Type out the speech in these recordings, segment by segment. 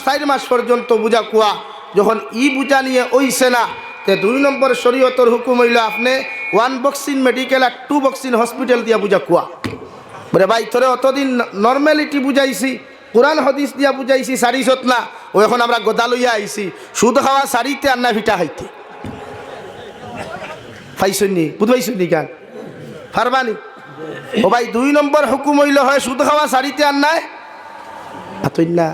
4 মাস পর্যন্ত বুঝা কুয়া যখন ই বুঝা নিয়ে ওইছে না তে 2 নম্বর শরীয়তর হুকুম হইল আপনি 1 বক্সিন মেডিকেল আর 2 বক্সিন হসপিটাল দিয়া বুঝা কুয়া বলে ভাই তোরে অতদিন নর্মালিটি বুঝাইছি কোরআন হাদিস দিয়া বুঝাইছি সারিছত না ও এখন আমরা গোদা লইয়া আইছি সুদ খাওয়া সারিতে আর না ভিটা খাইতে পাইছনি বুঝবাইছনি কেন ফারবানি ও ভাই 2 নম্বর হুকুম হইল হয় সুদ খাওয়া সারিতে আর নাই আতই না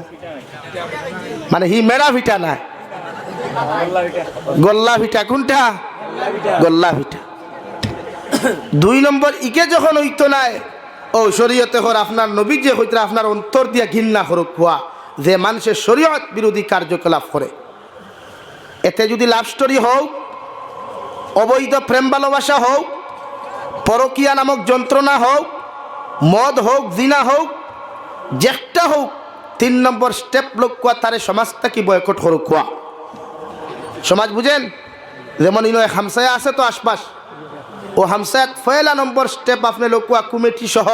মানে হি মেরা ভিটা না গোল্লা ভিটা কোনটা গোল্লা ভিটা 2 নম্বর ইকে যখন হইতো নাই ও শরীয়তে হর আপনার নবী যে হইতে আপনার অন্তর দিয়া ঘৃণা করুক হওয়া যে মানুষের শরীয়ত বিরোধী কার্যকলাপ করে এতে যদি লাভ স্টোরি হোক অবৈধ প্রেম ভালোবাসা হোক পরকিয়া নামক যন্ত্রণা হোক মদ হোক জিনা হোক যেটা হোক 3 নম্বর স্টেপ লোক কোয়া তারে সমাজটা কি বয়কট করুক কোয়া সমাজ বুঝেন যেমন ইনো হামসায়া আছে তো আশপাশ ও হামসায়াত পয়লা নম্বর স্টেপ আপনি লোকুয়া কমিটি সহ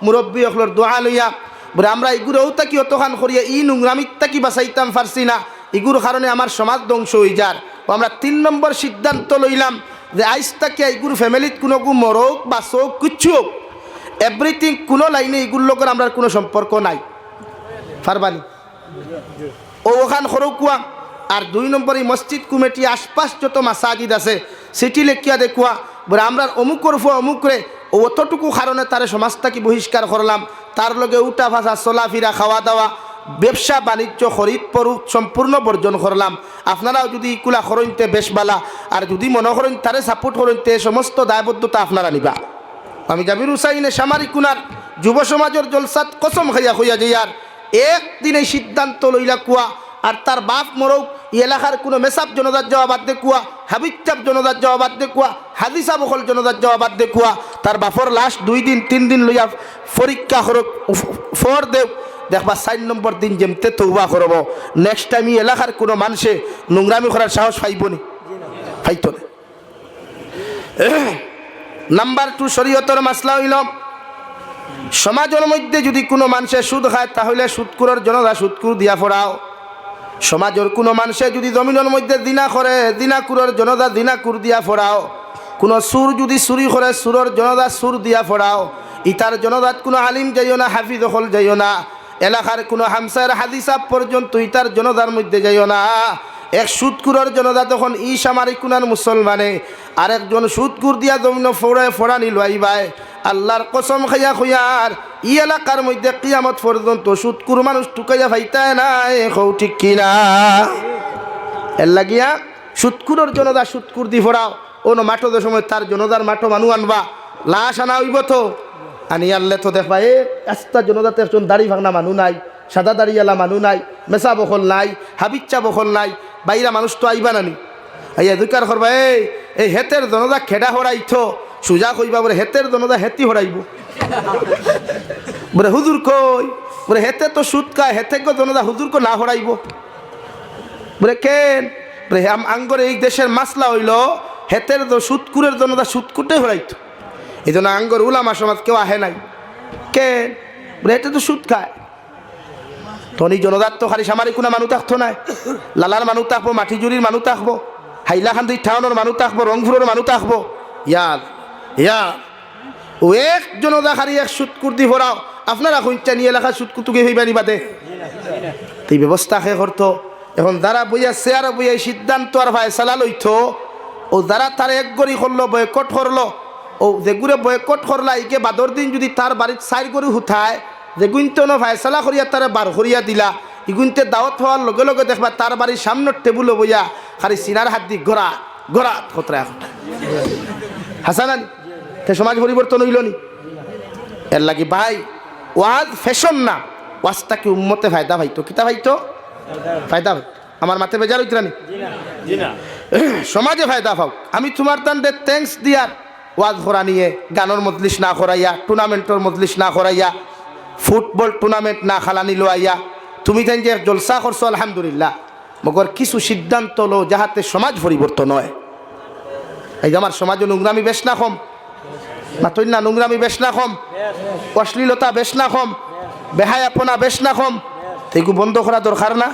মুরব্বী হকলর দোয়া লইয়া বলে আমরা ইগুরও তাকি অতখান করিয়া ই নোংরামিত তাকি বাঁচাইতাম পারছি না ইগুর কারণে আমার সমাজ ধ্বংস হয়ে যার ও আমরা 3 নম্বর সিদ্ধান্ত লইলাম যে আইস তাকে ইগুর ফ্যামিলিত কোনো মরক বা চোখ কিচ্ছু হোক এভরিথিং কোনো লাইনে ইগুর লোকের আমরা কোনো সম্পর্ক নাই ফারবানি ও ওখান খরকুয়া আর 2 নম্বর এই মসজিদ কমিটি আশপাশ যত মাসাজিদ আছে সিটি লেখিয়া দেখুয়া বলে আমরা অমুকর ফো অমুকরে অতটুকু কারণে তার সমাজটাকে বহিষ্কার করলাম তার লগে উঠা ভাষা চলাফেরা খাওয়া দাওয়া ব্যবসা বাণিজ্য খরিদ পরুক সম্পূর্ণ বর্জন করলাম আপনারাও যদি ইকুলা খরইতে বেশ বালা আর যদি মনে করেন তারে সাপোর্ট করইতে সমস্ত দায়বদ্ধতা আপনারা নিবা আমি জাবির হুসাইনে সামারিকুনার যুব সমাজের জলসাত কসম খাইয়া হইয়া যাইয়ার একদিন এই সিদ্ধান্ত লইলা কুয়া আর তার বাপ মরক এলাকার কোনো মেসাব জনতার জবাবাদ দেখুয়া হাবিচাপ জনতার জবাবাদ দেখুয়া হাদিসা বখল জনতার জবাবাদ দেখুয়া তার বাপর লাস্ট 2 দিন 3 দিন লইয়া পরীক্ষা করক ফর দেব দেখবা 4 নম্বর দিন যেমতে তৌবা করব নেক্সট টাইম এলাকার কোনো মানুষে নোংরামি করার সাহস পাইবনি পাইতো না নাম্বার 2 শরীয়তের মাসলা হইল সমাজের মধ্যে যদি কোনো মানুষে সুদ খায় তাহলে সুদকুরের জনতা সুদকুর দিয়া ফোড়াও সমাজের কোনো মানুষে যদি জমিনের মধ্যে দিনা করে দিনাকুরের জনতা দিনাকুর দিয়া ফোড়াও কোনো সুর যদি চুরি করে সুরের জনতা সুর দিয়া ফোড়াও ইতার জনতাত কোনো আলিম যাইও না হাফিজ হল যাইও না এলাকার কোনো হামসার হাদিসাব পর্যন্ত ইতার জনতার মধ্যে যাইও না এক সুদকুরের জনতা তখন ই সামারিকুনার মুসলমানে আরেকজন সুদকুর দিয়া জমিন ফোড়ানি লইবাই আল্লাহর কসম খাইয়া খুয়ার ই এলাকার মধ্যে কিয়ামত পর্যন্ত সুদকুর মানুষ টুকাইয়া ভাইতায় নাই হৌ ঠিক কিনা এর লাগিয়া সুদকুরের জনতা সুদকুর দি ফোড়াও অন্য মাঠো যে সময় তার জনতার মাঠো মানু আনবা লাশ আনা হইব তো আনি আনলে তো দেখবা এ আস্তা জনতাতে একজন দাড়ি ভাঙনা মানু নাই সাদা দাড়িওয়ালা মানু নাই মেসা বখল নাই হাবিচ্চা বখল নাই বাইরা মানুষ তো আইবা নানি আইয়া দুকার করবা এই হেতের জনতা খেডা হরাইতো সুজা কইবা বলে হেতের জনতা হেতি হরাইব বলে হুজুর কই বলে হেতে তো সুদ খায় হেতে গো জনতা হুজুর কো না হরাইব বলে কেন বলে আঙ্গর এই দেশের মাসলা হইল হেতের সুদকুরের জনতা সুদকুটে হরাইতো এই জন্য আঙ্গর উলামা সমাজ কেউ আহে নাই কেন বলে হেতে তো সুদ খায় তনি জনতার তো খালি সামারিকুনা মানুষ থাকতো নাই লালার মানুষ থাকবো মাটিজুরির মানুষ থাকবো হাইলাকান্দি টাউনের মানুষ থাকবো রংপুরের মানুষ থাকবো ইয়ার ইয়া ও এক জনতা খালি এক সুদকুর দি ভরাও আপনারা কইটা নিয়ে এলাকা সুদকুতুকে হইবানি বাদে এই ব্যবস্থা খে করতো এখন যারা বইয়া চেয়ারে বইয়া সিদ্ধান্ত আর ফায়সালা লইতো ও যারা তার এক গড়ি করলো বয়কট করলো ও যেগুলো বয়কট করলা ইকে বাদর দিন যদি তার বাড়ির 4 গড়ি হুথায় যে গুনতে ফায়সালা করিয়া তারা বার করিয়া দিলা ইগুনতে দাওয়াত হওয়ার লগে লগে দেখবা তার বাড়ির সামনের টেবুলে বইয়া খালি সিনার হাত দি গড়া গড়া খতরা এখন হাসানানি তে সমাজ পরিবর্তন হইল নি এর লাগি ভাই ওয়াজ ফ্যাশন না ওয়াজটা কি উম্মতে ফায়দা ভাইতো কিতা ভাইতো ফায়দা ভাই আমার মাথে বেজার হইতরা নি সমাজে ফায়দা পাও আমি তোমার তান দে থ্যাঙ্কস দিয়ার ওয়াজ করা নিয়ে গানের মজলিস না করাইয়া টুর্নামেন্টের মজলিস না করাইয়া ফুটবল টুর্নামেন্ট না খালানি লোয়াইয়া তুমি তাই যে জলসা করছো আলহামদুলিল্লাহ মগর কিছু সিদ্ধান্ত লো যাহাতে সমাজ পরিবর্তন হয় এই যে আমার সমাজে নোংরামি বেশ না কম মাতই না নোংরামি বেশ না কম অশ্লীলতা বেশ না কম বেহায়াপনা বেশ না কম এইগু বন্ধ করা দরকার না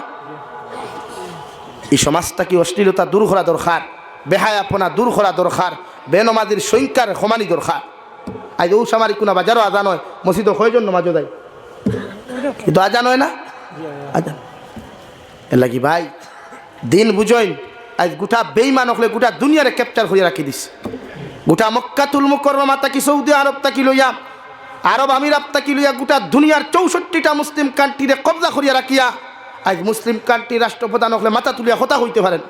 এই সমাজটা কি অশ্লীলতা দূর করা দরকার, বেহায়াপনা দূর করা দরকার, বেনমাজির সংখ্যার সমানি দরকার। আজ ও সামারি কোনা বাজারও আজান হয়, মসজিদ কয়জন নমাজও দেয়, কিন্তু আজান হয় না, আজান এর লাগি ভাই দিন বুঝইন। আজ গোটা বেইমান হলে গোটা দুনিয়ারে ক্যাপচার হয়ে রাখি দিস। গোটা মক্কাতুল মুকাররমা তাকি সৌদি আরব তাকি লইয়া, আরব আমিরাত তাকি লইয়া গোটা দুনিয়ার 64টা মুসলিম কান্ট্রিরে কবজা করিয়া রাখিয়া আজ মুসলিম কান্ট্রি রাষ্ট্রপ্রধান হলে মাথা তুলিয়া কথা হইতে পারেন।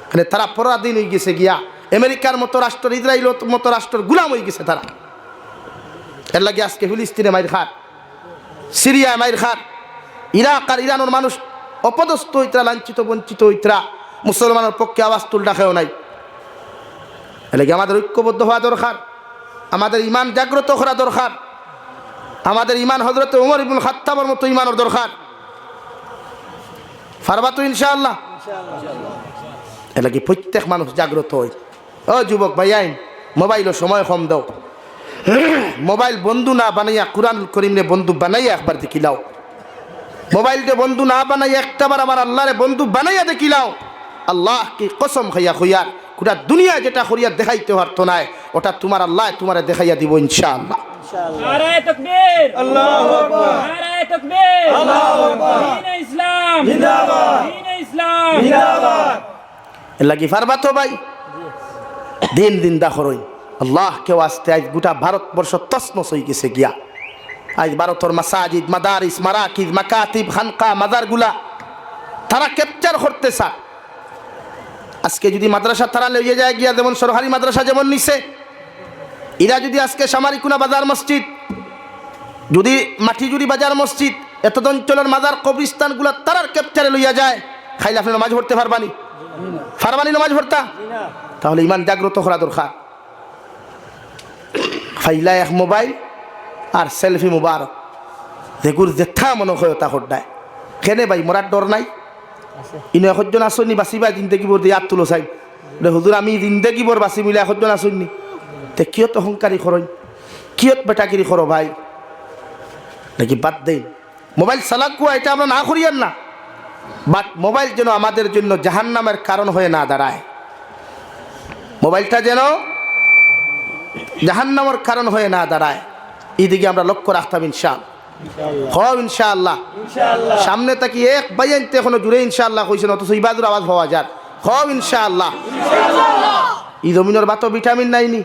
মানে তারা পরাধীন হয়ে গেছে গিয়া, আমেরিকার মতো রাষ্ট্র, ইসরায়েলের মতো রাষ্ট্রের গুলাম হয়ে গেছে তারা। এর লাগে আজকে ফিলিস্তিনে মাইর খার, সিরিয়ায় মাইর খার, ইরাক আর ইরানের মানুষ অপদস্থ হইতরা, লাঞ্ছিত বঞ্চিত হইতরা, মুসলমানের পক্ষে আওয়াজ তুল ডাকেও নাই। এর লাগে আমাদের ঐক্যবদ্ধ হওয়া দরকার, আমাদের ইমান জাগ্রত করা দরকার, আমাদের ইমান হযরত ওমর ইবনুল খাত্তাবের মতো ইমানের দরকার। পারবা তো ইনশাআল্লাহ? এর লাগে প্রত্যেক মানুষ জাগ্রত হয়। ও যুবক ভাই আইন মোবাইলও সময় কম দাও, মোবাইল বন্ধু না বানাইয়া কুরআনুল কারীমে বন্ধু বানাইয়া একবার দেখিলাও। মোবাইলকে বন্ধু না বানাইয়া একটাবার আমার আল্লাহরে বন্ধু বানাইয়া দেখিলাও। আল্লাহ কি কসম খাইয়া খুইয়ার গোটা দুনিয়া যেটা করিয়া দেখাইতে পারতো না, ওটা তোমার আল্লাহ তোমারে দেখাইয়া দিব ইনশাআল্লাহ। নারায়ে তাকবীর, আল্লাহু আকবার, নারায়ে তাকবীর, আল্লাহু আকবার, দ্বীন ইসলাম জিন্দাবাদ, দ্বীন ইসলাম জিন্দাবাদ। এর লাগি পারবা তো ভাই, দিন দিন দা করই আল্লাহ কেউ আসতে। আজ গোটা ভারতবর্ষ তছনছ হয়ে গেছে গিয়া। আজ ভারতের মাসাজিদ, মাদারিস, মারাকিজ, মাকাতিব, খানকা, মাজারগুলা তারা ক্যাপচার করতে চায়। আজকে যদি মাদ্রাসা তারা লইয়ে যায় গিয়া, যেমন সরকারি মাদ্রাসা যেমন নিছে, এরা যদি আজকে সামারিকুনা বাজার মসজিদ, যদি মাটিজুরি বাজার মসজিদ, এত অঞ্চলের মাজার কবরিস্তানগুলা তারার ক্যাপচারে লইয়া যায়, খাইলে আপনি নামাজ পড়তে পারবানি? পারবানি নামাজ পড়তা? তাহলে ইমান জাগ্রত করা দরকার। ফাইলা এক মোবাইল আর সেলফি মুবারক যেগুর জেঠা মনে হয় তা হড্ডায় কেনে ভাই, মরার ডর নাই? ইনো একজন আসনি বাঁচিবা জিন্দগি বোর দিয়ে তুলো চাই হুজুর আমি জিন্দগি বোর বাঁচি মিলে একজন আসনি, তে কিয়ত অহংকারী করই, কিয়ত বেটাগিরি করো ভাই, নাকি বাদ দেই। মোবাইল চালাকুয়া এটা আমরা না করিয়ান না, বাট মোবাইল যেন আমাদের জন্য জাহান্নামের কারণ হয়ে না দাঁড়ায়। মোবাইলটা যেন জাহান্নামের কারণ হয়ে না দাঁড়ায়, এদিকে আমরা লক্ষ্য রাখতাম ইনশাআল্লাহ। হও ইনশাআল্লাহ, সামনে তাকি এক বাইনতে এখনো জুড়ে ইনশাআল্লাহ কইছেন, অথচ ইবাদুর আওয়াজ পাওয়া যায়। হও ইনশাআল্লাহ। ই জমিনের বাতো ভিটামিন নাই নি,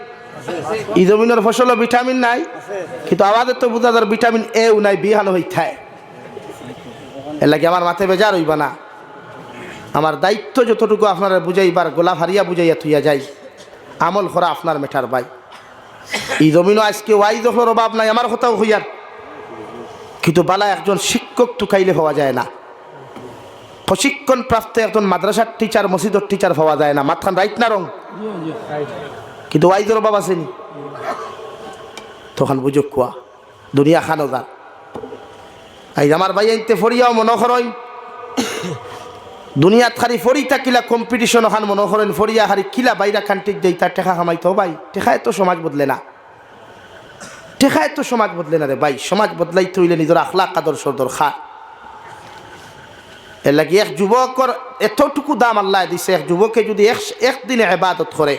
ই জমিনের ফসলও ভিটামিন নাই, কিন্তু আওয়াজের তো বুঝা যার ভিটামিন এও নাই, বিহানো হইথায়। এর লাগে আমার মাথায় বেজার হইবা না। আমার দায়িত্ব যতটুকু আপনারা বুঝাইবার, গোলা হারিয়া বুঝাইয়া থুইয়া যাই, আমল করা আপনার মেটার ভাই। এই জমিনও আজকে ওয়াই দখলের অভাব নাই, আমার কথাও হইয়ার, কিন্তু বালা একজন শিক্ষক টুকাইলে পাওয়া যায় না, প্রশিক্ষণ প্রাপ্ত একজন মাদ্রাসার টিচার, মসজিদের টিচার পাওয়া যায় না। মাথান রাইট না রং? কিন্তু ওয়াইজের অভাব আসেনি, তখন বুঝুক কুয়া দুনিয়া খানো যার। আই আমার ভাই আনতে ফরিয়াও মনে করেন দুনিয়াত খালি ফরি থাকিলা কম্পিটিশন খান মনে করেন, ফরিয়া হারি কিলা বাইরা কান্ট্রিক দেই তার টেকা খামাইতো ভাই। টেকায় তো সমাজ বদলে না, টেকায় তো সমাজ বদলে না রে ভাই। সমাজ বদলাইতে হইলে নিজের আখলাক আদর্শ দরকার। এর লাগে এক যুবকর এতটুকু দাম আল্লাহ দিছে, এক যুবকে যদি একদিনে ইবাদত করে,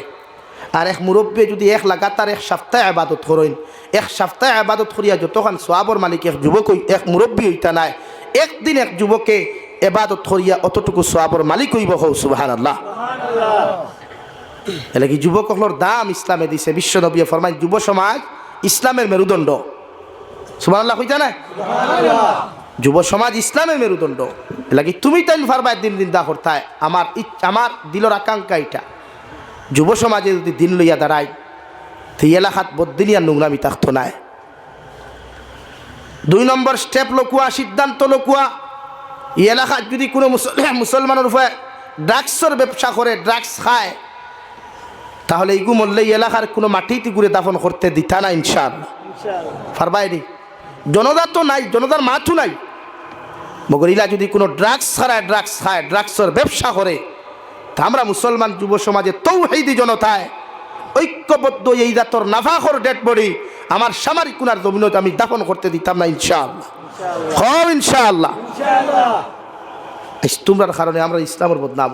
আর এক মুরব্বী যদি এক লাগাতার এক সপ্তাহ ইবাদত করেন, এক সপ্তাহ ইবাদত করিয়া যতক্ষণ সওয়াবের মালিক এক যুবক এক মুরব্বী হইতা নাই, একদিন এক যুবকে ইবাদত করিয়া অতটুকু সওয়াবের মালিক হইব। হও সুবহানাল্লাহ। এর লাগে যুবকগুলোর দাম ইসলামে দিছে। বিশ্ব নবী ফরমায় যুব সমাজ ইসলামের মেরুদণ্ড। সুবহানাল্লাহ কইতা না? যুব সমাজ ইসলামের মেরুদণ্ড। লাগে তুমি তাই ফারবা দিন দিন দা করতায়। আমার দিলের আকাঙ্ক্ষা এটা, যুব সমাজে যদি দিন লইয়া দাঁড়ায়, তো এলাকাত বদিনিয়া নোংরামি থাকতো নাই। 2 নম্বর স্টেপ লকুয়া, সিদ্ধান্ত লকুয়া, এই এলাকাত যদি কোনো মুসলমানের উপরে ড্রাগসের ব্যবসা করে, ড্রাগস খায়, তাহলে এইগু মরলে এই এলাকার কোনো মাটিতে ঘুরে দাফন করতে দিতা না ইনশাআল্লাহ। ফারবাইনি জনতা তো নাই, জনতার মাথু নাই, মগর ইলা যদি কোনো ড্রাগস ছাড়ায় ড্রাগস খায়, ড্রাগসের ব্যবসা করে, তা আমরা মুসলমান যুব সমাজে তৌহিদি জনতায় ঐক্যবদ্ধ এই জাতর নাফাখর ডেড বডি আমার সামারিকুনার জমিনত আমি দাফন করতে দিতাম না ইনশাআল্লাহ। ইনশাআল্লাহ। তোমরার কারণে আমরা ইসলামের বদনাম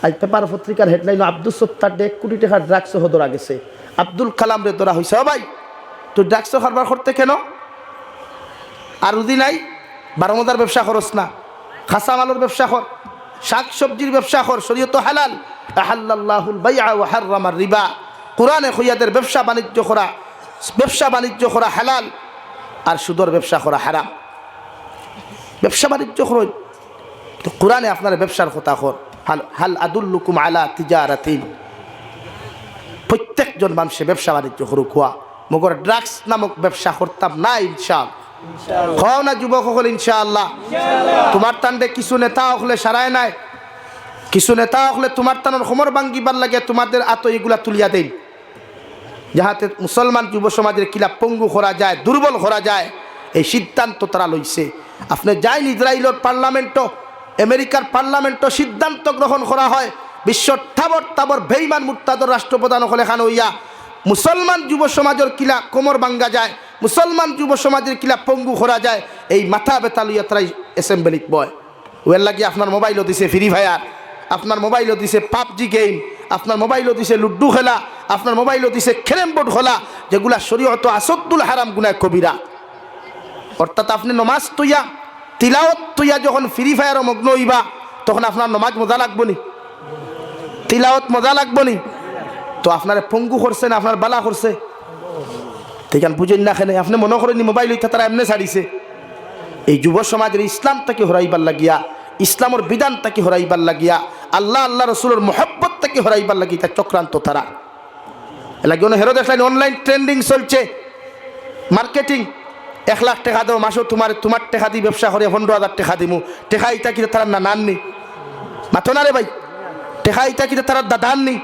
আজ পেপার পত্রিকার হেডলাইন আব্দুল সত্তার 1 কোটি টাকার ড্রাগস ধরা গেছে। আব্দুল কালাম রে ধরা হয়েছে। ভাই তুই ড্রাগস কারবার করতে কেন? আর উদি নাই, বারোমদার ব্যবসা করস না, খাসা মালের ব্যবসা কর, শাক সবজির ব্যবসা কর, শরীয়ত হালাল। আহাল্লাল্লাহুল বাইআ ওয়া হাররামার রিবা। কোরআনে খইয়াদের ব্যবসা বাণিজ্য করা হালাল, আর সুদর ব্যবসা করা হারাম। ব্যবসা বাণিজ্য করুন তো কোরআনে আপনার ব্যবসার কথা কর। হাল আদুল্লুকুম আলা তিজারাতিন, প্রত্যেকজন মানুষে ব্যবসা বাণিজ্য করুক। হওয়া মগর ড্রাগস নামক ব্যবসা করতাম না ইনশাআল্লাহ। খাও না যুবক সকল ইনশাআল্লাহ। তোমার টান্ডে কিছু নেতা হলে সারায় নাই, কিছু নেতা হলে তোমার টানোর খমর ভাঙ্গিবার লাগে তোমাদের আত এগুলা তুলিয়া দেন, যাহাতে মুসলমান যুব সমাজের কিলা পঙ্গু করা যায়, দুর্বল করা যায়। এই সিদ্ধান্ত তারা লইছে। আপনি যাইন ইসরায়েলের পার্লামেন্টও, আমেরিকার পার্লামেন্টও সিদ্ধান্ত গ্রহণ করা হয় বিশ্বর তাবর বেঈমান মুরতাদর রাষ্ট্রপ্রধান হলে খান হইয়া মুসলমান যুব সমাজের কিলা কোমর ভাঙ্গা যায়, মুসলমান যুব সমাজের কিলা পঙ্গু করা যায়। এই মাথা বেতা লইয়া তারাই অ্যাসেম্বলিত বয়। ওয়ের লাগি আপনার মোবাইলও দিছে ফ্রি ফায়ার, আপনার মোবাইলও দিছে পাবজি গেম, আপনার মোবাইলও দিছে লুড্ডু খেলা, আপনার মোবাইলও দিছে ক্যারাম বোর্ড খেলা, যেগুলা শরীয়ত আসদ্দুল হারাম গুনাহ কবিরা। অর্থাৎ আপনি নমাজ তুইয়া তিলাওয়াত তুইয়া যখন ফ্রি ফায়ারও মগ্ন হইবা তখন আপনার নমাজ মজা লাগবো নি? তিলাওয়াত মজা লাগবো নি? তো আপনার পঙ্গু করছে না আপনার বালা করছে? ঠিক আছে, বুঝেন না খেলে আপনি মনে করেন মোবাইল হইতে তারা এমনি ছাড়িছে। এই যুব সমাজের ইসলামটাকে হরাইবার লাগিয়া, ইসলামের বিধানটাকে হরাইবার লাগিয়া, আল্লাহ রসুলের মোহাব্বতটাকে হরাইবার লাগিয়া তার চক্রান্ত তারা লাগে। হেরো দেখলেন অনলাইন ট্রেন্ডিং চলছে, মার্কেটিং। 1 লাখ টাকা দাও মাসও তোমার টাকা দিয়ে ব্যবসা করে 15,000 টাকা দিমু। টেকা ইটা কিন্তু তারা না নাননি মাথো না রে ভাই, টেকা ইটা কিন্তু তারা দাদাননি।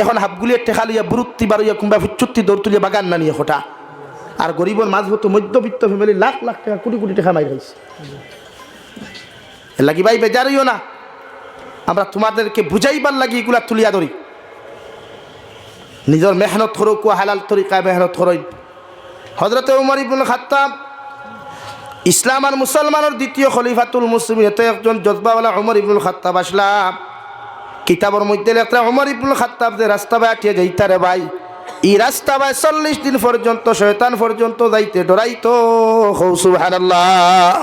এখন হাফগুলিয়ে টেকা লইয়া বুরুত্তি বারুইয়া কিংবা ফুচ্চুত্তি দৌড় তুলিয়া বাগান না নিয়ে হঠা। আর গরিবর মাঝবত মধ্যবিত্ত ফ্যামিলি লাখ লাখ টাকা কোটি টাকা মাই খাইছে। এ লাগি ভাই বেজারিও না, আমরা তোমাদেরকে বুঝাইবার লাগি এগুলা তুলিয়া ধরি। নিজের মেহনত করুক, হালাল তরিকায় মেহনত করই। হযরত উমর ইবনুল খাত্তাব ইসলাম আর মুসলমানের দ্বিতীয় খলিফাতুল মুসলিমিন, এত একজন জজবাওয়ালা উমর ইবনুল খাত্তাব আসলাম। কিতাবের মধ্যে লেখা উমর ইবনুল খাত্তাব যে রাস্তা বাটিয়ে যাইতা রে ভাই, এই রাস্তা বাই 40 দিন পর্যন্ত শয়তান পর্যন্ত যাইতে ডরাইতো। সুবহানাল্লাহ।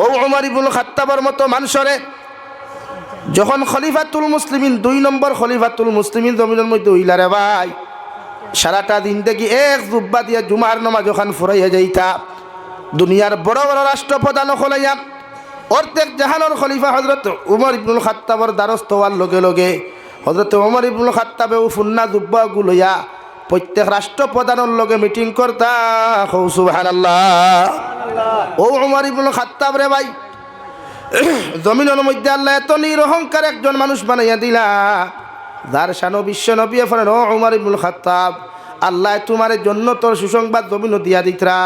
ও উমর ইবনুল খাত্তাবের মতো মানুষরে যখন খলিফাতুল মুসলিমিন 2 নম্বর খলিফাতুল মুসলিমিন জমিনের মধ্যে হইলা রে ভাই, সারাটা দিন দেখি এক জুব্বা দিয়া জুমার নামাজ ওখান ফুরাইয়া যাইতা। দুনিয়ার বড় বড় রাষ্ট্রপ্রধান হলাইয়া অর্ধেক জাহানোর খলিফা হজরত উমর ইবনুল খাত্তাবর দ্বারস্থ হওয়ার লগে লগে হজরত উমর ইবনুল খাত্তাবেও ফুন্না জুব্বা গুলইয়া প্রত্যেক রাষ্ট্রপ্রধানের লগে মিটিং করতা। সুবহানাল্লাহ। ও উমর ইবনুল খাত্তাব রে ভাই, জমিনের মধ্যে আল্লাহ এত নিরহংকার একজন মানুষ বানাইয়া দিলা, যার শানো বিশ্ব নবী ফরেন ও উমর ইবনুল খাত্তাব, আল্লাহ তোমার জন্য তোর সুসংবাদ জমিন দিয়া দিতরা।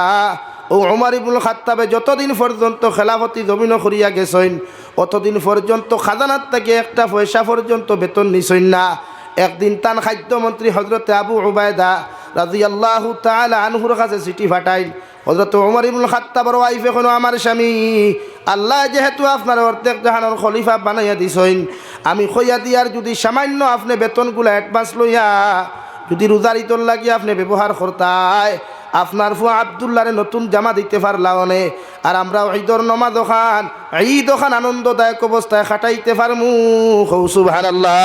ও উমর ইবনুল খাত্তাবে যতদিন পর্যন্ত খেলাফতি জমিন করিয়া গেছেন অতদিন পর্যন্ত খাজানার থেকে একটা পয়সা পর্যন্ত বেতন নিছেন না। একদিন তান খাদ্যমন্ত্রী হজরতে আবু উবায়দা রাদিয়াল্লাহু তাআলা আনহুর কাছে চিঠি পাঠাইল, হযরত ওমর ইবনুল খাত্তাবের ওয়াইফ এখনো আমার স্বামী, আল্লাহ যেহেতু আপনার অর্ধেক জাহানের খলিফা বানাইয়া দিছেন, আমি কইয়া দিয়ার যদি সামান্য আপনি বেতনগুলো অ্যাডভান্স লইয়া যদি রোজারিতর লাগিয়ে আপনি ব্যবহার করতাই, আপনার ফুয়া আবদুল্লাহরে নতুন জামা দিতে পারলাম নে, আর আমরা ঈদর নমাজ ওখান ঈদ ওখান আনন্দদায়ক অবস্থায় খাটাইতে পারমু। সুবহানাল্লাহ।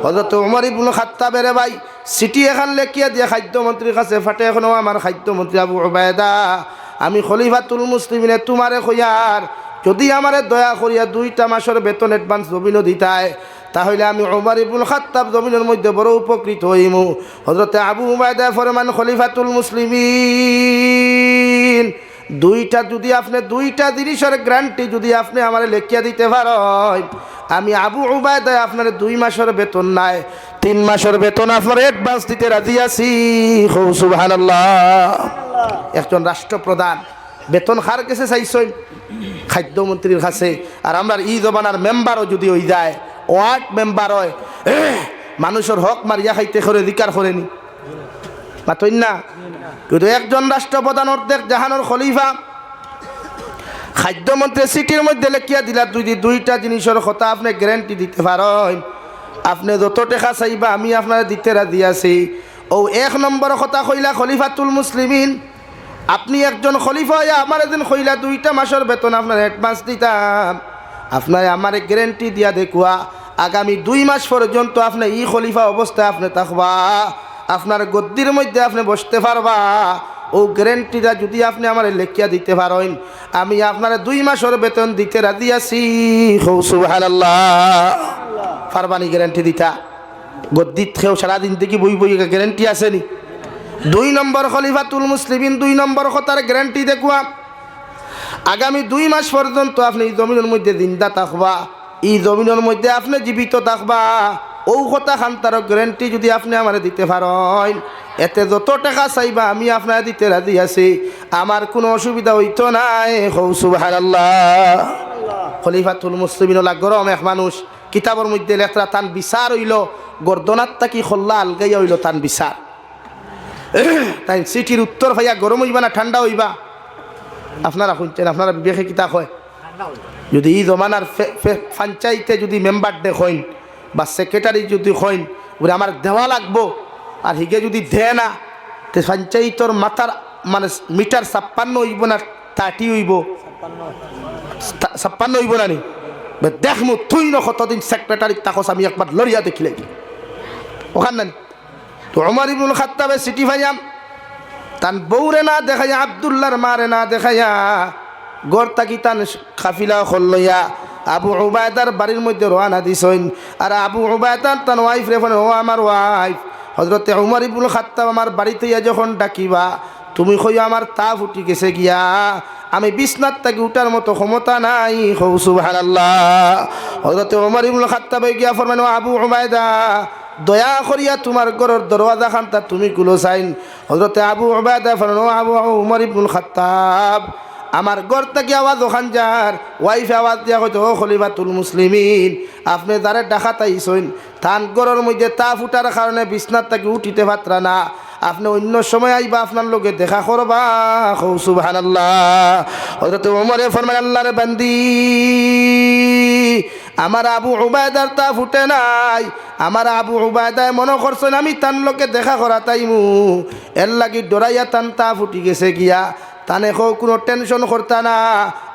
হযরত ওমর ইবনুল খাত্তাবের ভাই সিটি এখান লেখিয়া দিয়ে খাদ্যমন্ত্রীর কাছে ফাটে, এখনো আমার খাদ্যমন্ত্রী আবু উবায়দা, আমি খলিফাতুল মুসলিমিনে তোমারে কইয়ার যদি আমারে দয়া করিয়া 2টা মাসের বেতন অ্যাডভান্স জমিনও দিতায়, তাহলে আমি ওমর ইবনুল খাত্তাব জমিনের মধ্যে বড় উপকৃত হইমু। হযরতে আবু উবায়দা ফরমান খলিফাতুল মুসলিমিন, 2টা যদি আপনি 2টা জিনিসের গ্যারান্টি যদি আপনি আমারে লেখিয়া দিতে পারেন, আমি আবু উবায়দা আপনার 2 মাসের বেতন নাই 3 মাসের বেতন আপনার অ্যাডভান্স দিতে রাজি আছি। সুবহানাল্লাহ। একজন রাষ্ট্রপ্রধান বেতন কার কাছে চাইছেন? খাদ্যমন্ত্রীর কাছে। আর আমরা ই জমানার মেম্বারও যদি হয়ে যায়, ওয়ার্ড মেম্বার হয়, মানুষের হক মারিয়া খাইতে করে অধিকার করেনি পাতই না। কিন্তু একজন রাষ্ট্রপ্রধান অর্ধেক জাহানোর খলিফা খাদ্যমন্ত্রী সিটির মধ্যে লেখিয়া দিলা দুইটা জিনিসের কথা আপনি গ্যারান্টি দিতে পারেন, আপনি যত টাকা চাইবা আমি আপনার দিতে রাজি আছি। ও 1 নম্বর কথা কইলা খলিফাতুল মুসলিমিন, আপনি একজন খলিফা হইয়া আমার এদিন কইলা 2টা মাসের বেতন আপনার অ্যাডভান্স দিতাম, আপনার আমার গ্যারান্টি দিয়া দেখুয়া আগামী 2 মাস পর্যন্ত আপনি এই খলিফা অবস্থায় আপনি থাকবা, আপনার গদ্দির মধ্যে আপনি বসতে পারবা। ও গ্যারান্টিটা যদি আপনি আমার লেখিয়া দিতে পারেন, আমি আপনার 2 মাসের বেতন দিতে রাজি আছি। সুবহানাল্লাহ। পারবানি গ্যারান্টি দিতা? গদ্দিত খেয়েও সারাদিন থেকে বই বই গ্যারান্টি আসেনি? 2 নম্বর খলিফাতুল মুসলিমিন 2 নম্বর কথার গ্যারান্টি দেখুয়া আগামী 2 মাস পর্যন্ত আপনি এই জমিনের মধ্যে জিন্দা থাকবা, এই জমিনের মধ্যে আপনি জীবিত থাকবা। ও কথা খান্তার গ্যারান্টি যদি আপনি আমার দিতে পারেন, এতে যত টাকা চাইবা আমি আপনার দিতে রাজি আছি, আমার কোনো অসুবিধা হইতো নাই। সুবহানাল্লাহ। খলিফাতুল মুসলিমিন হলা গরম এক মানুষ, কিতাবের মধ্যে লেখরা তান বিচার হইল গর্দনাত তাকি খোল্লা আলগাইয়া হইল তান বিচার। তাই সিটির উত্তর ভাইয়া গরম হইবা না ঠান্ডা হইবা? আপনারা শুনছেন, আপনারা বিবেকে কিতা কয়? যদি এই জমানার পঞ্চায়েতে যদি মেম্বার দে হইন বা সেক্রেটারি যদি হইন বলে আমার দেওয়া লাগবো, আর হিগে যদি দে না তো পঞ্চায়েতর মাথার মানে মিটার 56 হইব না 30 হইব? 56 হইব না নি? দেখমু তুই ন কতদিন সেক্রেটারি তাকস আমি একবার লড়িয়া দেখিলে ওখান না। তো ওমর ইবনুল খাত্তাবে সিটি ভাইয়াম তান বউরে না দেখাইয়া, আব্দুল্লাহর মারে না দেখাইয়া গড় তাকি তান কাফিলা হল্লইয়া আবু উবায়দার বাড়ির মধ্যে রওনা দিছেন। আর আবু উবায়দার তান ওয়াইফ রে ফোন, ও আমার ওয়াইফ হযরতে ওমর ইবনুল খাত্তাব আমার বাড়িতে যখন ডাকিবা তুমি কইও আমার তাপ উঠি গেছে গিয়া, আমি বিছনাত থেকে উঠার মতো ক্ষমতা নাই। সুবহানাল্লাহ। হযরতে ওমর ইবনুল খাত্তাব গিয়া ফরমান, ও আবু উবায়দা দয়া করিয়া তোমার ঘরের দরওয়াজা খানটা তুমি খুলো চাইন। হযরতে আবু উবায়দা ফরমান, ও আবু উমর ইবনুল খাত্তাব আমার ঘর থেকে আওয়াজ ওখান যার ওয়াইফ আওয়াজ দিয়া হয়তো ও খলিফাতুল মুসলিমিন আপনি যারে ডাকাত আইসইন তান ঘরের মধ্যে তাপ উঠার কারণে বিছনার থেকে উঠিতে পাত্রা না, আপনি অন্য সময় আইবা আপনার লোকে দেখা করবা। সুবহানাল্লাহ। হযরত ওমরে ফরমান, আল্লাহর বান্দি আমার আবু উবায়দার তা ফুটে নাই, আমার আবু উবায়দায় মনে করছেন আমি তান লোকে দেখা করা তাইমু, এর লাগি ডরাইয়া তান তা ফুটি গেছে গিয়া, তানে কোনো টেনশন করতা না,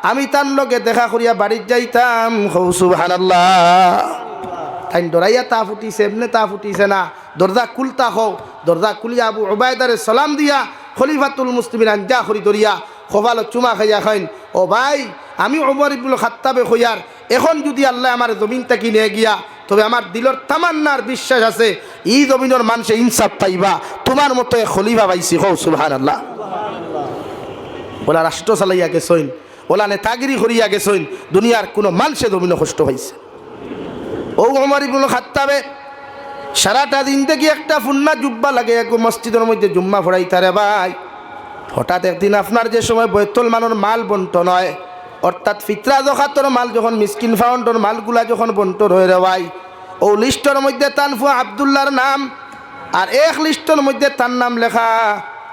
আমি তান লোকে দেখা করিয়া বাড়ির যাইতাম। সুবহানাল্লাহ। তাই ডরাইয়া তা ফুটিছে, এমনি তা ফুটিছে না, দরজা খুলতা হও, দরজা খুলিয়া আবু উবায়দারে সালাম দিয়া খলিফাতুল মুসলিমিন আঞ্জা করি ধরিয়া খোবালো চুমা খাইয়া খাইন, ও ভাই আমি ওমর ইবনুল খাত্তাবে হইয়ার এখন যদি আল্লাহ আমার জমিন থেকে নিয়ে গিয়া, তবে আমার দিলর তামান্নার বিশ্বাস আছে এই জমিনের মানুষে ইনসাফ পাইবা, তোমার মতো খলিফা পাইছি। সুবহানাল্লাহ। ওলা রাষ্ট্র চালাইয়া গেছইন, ওলা নেতাগিরি করিয়া গেছইন, দুনিয়ার কোনো মানুষে জমিনে কষ্ট হয়েছে। ও ওমর ইবনুল খাত্তাবে সারাটা দিন থেকে একটা ফুন্না জুব্বা লাগে এক মসজিদের মধ্যে জুম্মা ফড়াইতারে ভাই। হঠাৎ একদিন আপনার যে সময় বৈতুল মালের মাল বন্টন হয়, অর্থাৎ ফিতরা জকাতর মাল যখন মিসকিন ফাউন্ডর মালগুলা যখন বন্টন হয়ে রে ভাই, ও লিস্টের মধ্যে তানফুয়া আবদুল্লাহর নাম আর এক লিস্টের মধ্যে তার নাম লেখা।